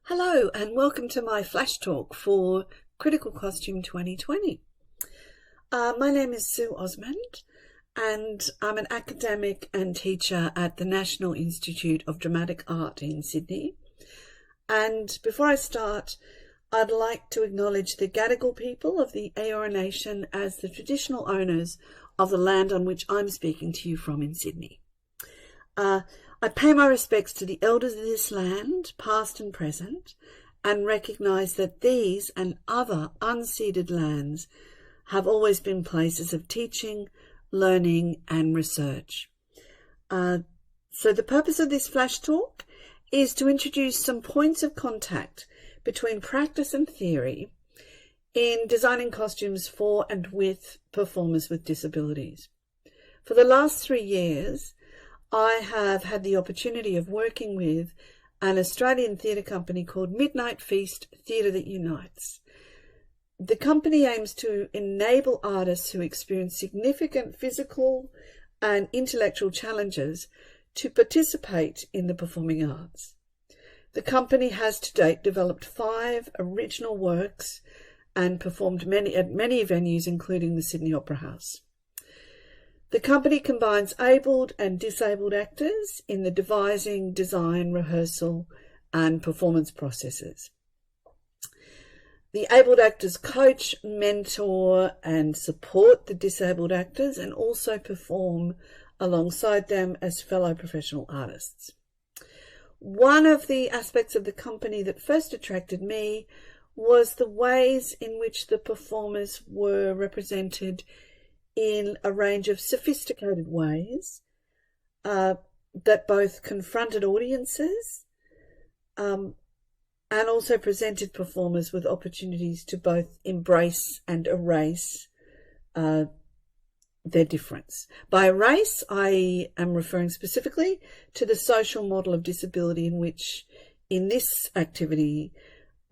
Hello and welcome to my flash talk for Critical Costume 2020. My name is Sue Osmond and I'm an academic and teacher at the National Institute of Dramatic Art in Sydney. And before I start, I'd like to acknowledge the Gadigal people of the Eora Nation as the traditional owners of the land on which I'm speaking to you from in Sydney. I pay my respects to the elders of this land, past and present, and recognise that these and other unceded lands have always been places of teaching, learning and research. So the purpose of this flash talk is to introduce some points of contact between practice and theory in designing costumes for and with performers with disabilities. For the last 3 years, I have had the opportunity of working with an Australian theatre company called Midnight Feast Theatre That Unites. The company aims to enable artists who experience significant physical and intellectual challenges to participate in the performing arts. The company has to date developed 5 original works and performed at many venues, including the Sydney Opera House. The company combines abled and disabled actors in the devising, design, rehearsal and performance processes. The abled actors coach, mentor and support the disabled actors and also perform alongside them as fellow professional artists. One of the aspects of the company that first attracted me was the ways in which the performers were represented in a range of sophisticated ways that both confronted audiences and also presented performers with opportunities to both embrace and erase their difference. By erase, I am referring specifically to the social model of disability in which, in this activity,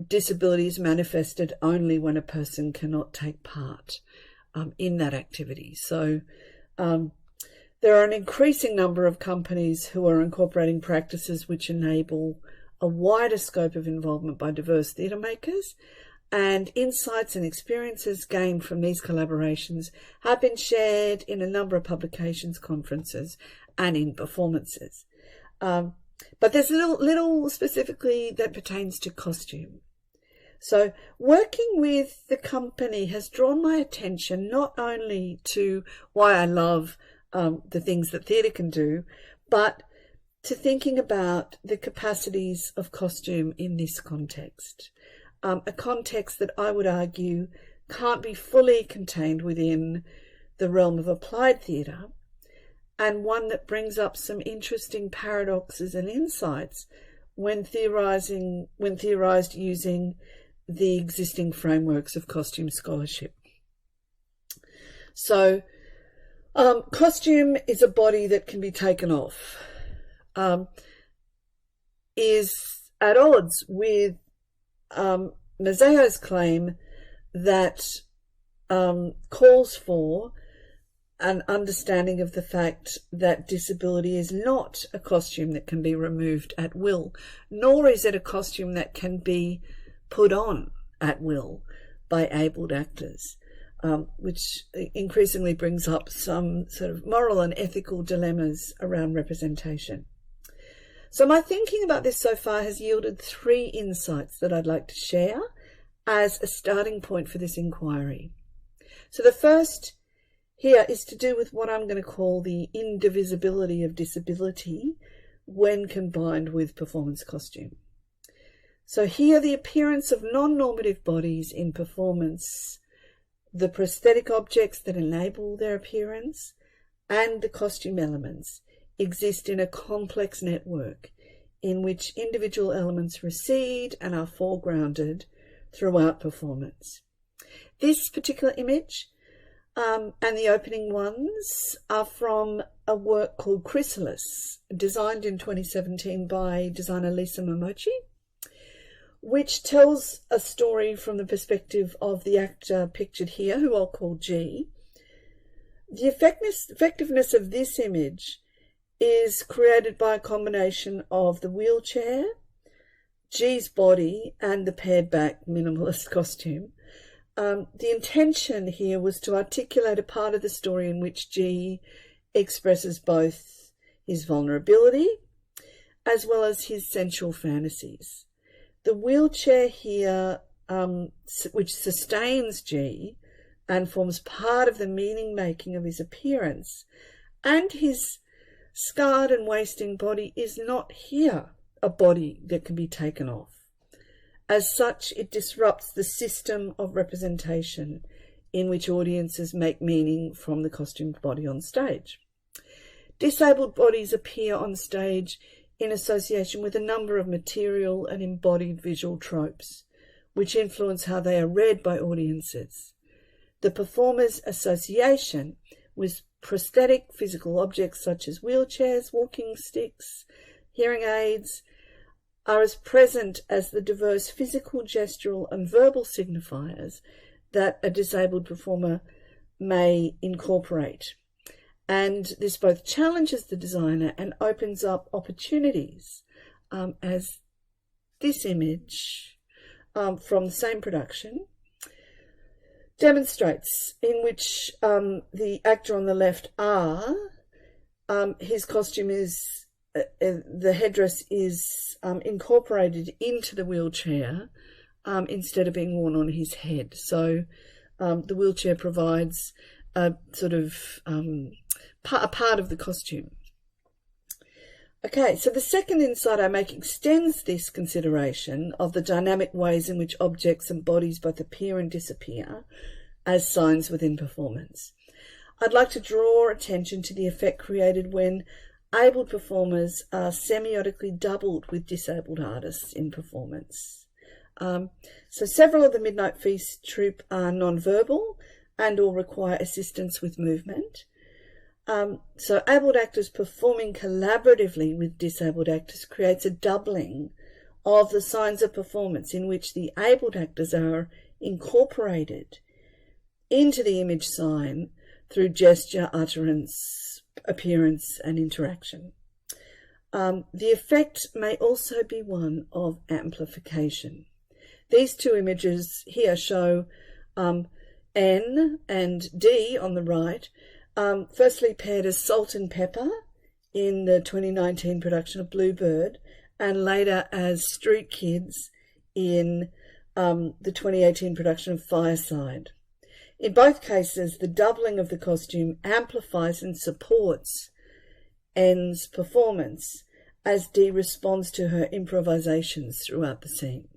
disability is manifested only when a person cannot take part in that activity. So there are an increasing number of companies who are incorporating practices which enable a wider scope of involvement by diverse theatre makers, and insights and experiences gained from these collaborations have been shared in a number of publications, conferences and in performances. But there's little specifically that pertains to costume. So working with the company has drawn my attention not only to why I love the things that theatre can do, but to thinking about the capacities of costume in this context. A context that I would argue can't be fully contained within the realm of applied theatre, and one that brings up some interesting paradoxes and insights when theorised using the existing frameworks of costume scholarship. So, costume is a body that can be taken off, is at odds with Mazeo's claim that calls for an understanding of the fact that disability is not a costume that can be removed at will, nor is it a costume that can be put on at will by abled actors, which increasingly brings up some sort of moral and ethical dilemmas around representation. So my thinking about this so far has yielded 3 insights that I'd like to share as a starting point for this inquiry. So the first here is to do with what I'm going to call the indivisibility of disability when combined with performance costume. So here, the appearance of non-normative bodies in performance, the prosthetic objects that enable their appearance, and the costume elements exist in a complex network in which individual elements recede and are foregrounded throughout performance. This particular image and the opening ones are from a work called Chrysalis, designed in 2017 by designer Lisa Momochi, which tells a story from the perspective of the actor pictured here, who I'll call G. The effectiveness of this image is created by a combination of the wheelchair, G's body and the pared back minimalist costume. The intention here was to articulate a part of the story in which G expresses both his vulnerability as well as his sensual fantasies. The wheelchair here, which sustains G and forms part of the meaning making of his appearance, and his scarred and wasting body, is not here a body that can be taken off. As such, it disrupts the system of representation in which audiences make meaning from the costumed body on stage. Disabled bodies appear on stage in association with a number of material and embodied visual tropes, which influence how they are read by audiences. The performer's association with prosthetic physical objects such as wheelchairs, walking sticks, hearing aids, are as present as the diverse physical, gestural and verbal signifiers that a disabled performer may incorporate. And this both challenges the designer and opens up opportunities, as this image from the same production demonstrates, in which the actor on the left, his costume is, the headdress is incorporated into the wheelchair instead of being worn on his head. So the wheelchair provides a sort of a part of the costume. Okay, so the second insight I make extends this consideration of the dynamic ways in which objects and bodies both appear and disappear as signs within performance. I'd like to draw attention to the effect created when abled performers are semiotically doubled with disabled artists in performance. So several of the Midnight Feast troupe are non-verbal and or require assistance with movement. So abled actors performing collaboratively with disabled actors creates a doubling of the signs of performance in which the abled actors are incorporated into the image sign through gesture, utterance, appearance and interaction. The effect may also be one of amplification. These two images here show N and D on the right, firstly paired as salt and pepper in the 2019 production of Bluebird, and later as street kids in the 2018 production of Fireside. In both cases, the doubling of the costume amplifies and supports N's performance as Dee responds to her improvisations throughout the scene.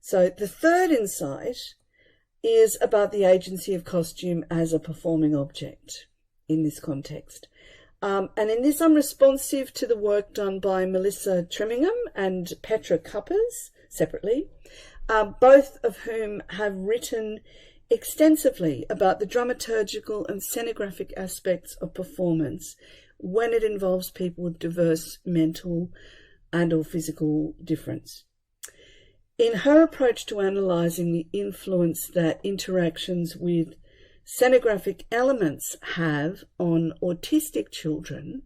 So the third insight is about the agency of costume as a performing object in this context. And in this, I'm responsive to the work done by Melissa Tremingham and Petra Kuppers separately, both of whom have written extensively about the dramaturgical and scenographic aspects of performance when it involves people with diverse mental and or physical difference. In her approach to analysing the influence that interactions with scenographic elements have on autistic children,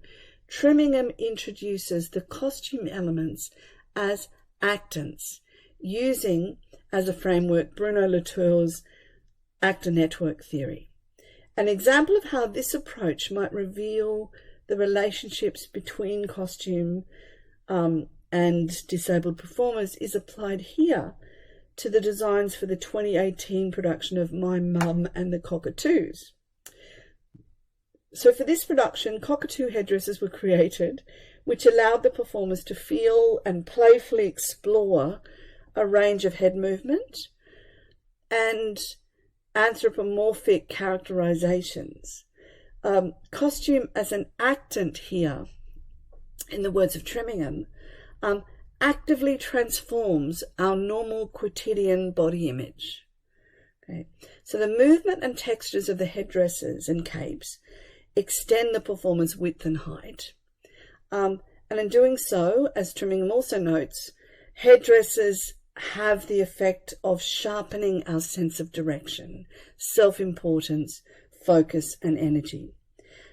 Tremingham introduces the costume elements as actants, using as a framework Bruno Latour's actor network theory. An example of how this approach might reveal the relationships between costume and disabled performers is applied here to the designs for the 2018 production of My Mum and the Cockatoos. So for this production, cockatoo headdresses were created, which allowed the performers to feel and playfully explore a range of head movement and anthropomorphic characterizations. Costume as an actant here, in the words of Tremingham, actively transforms our normal quotidian body image. Okay. So the movement and textures of the headdresses and capes extend the performance width and height. And in doing so, as Tremingham also notes, headdresses have the effect of sharpening our sense of direction, self-importance, focus and energy.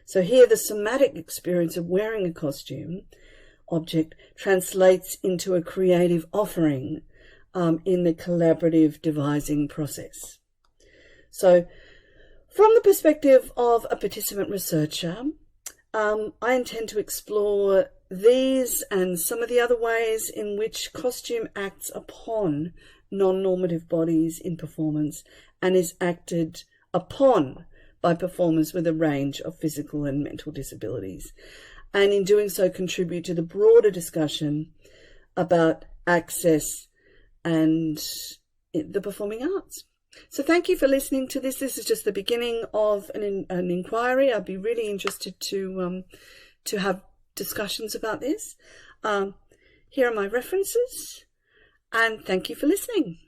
So here the somatic experience of wearing a costume object translates into a creative offering in the collaborative devising process. So, from the perspective of a participant researcher, I intend to explore these and some of the other ways in which costume acts upon non-normative bodies in performance and is acted upon by performers with a range of physical and mental disabilities, and in doing so contribute to the broader discussion about access and the performing arts. So thank you for listening to this. This is just the beginning of an inquiry. I'd be really interested to have discussions about this. Here are my references, and thank you for listening.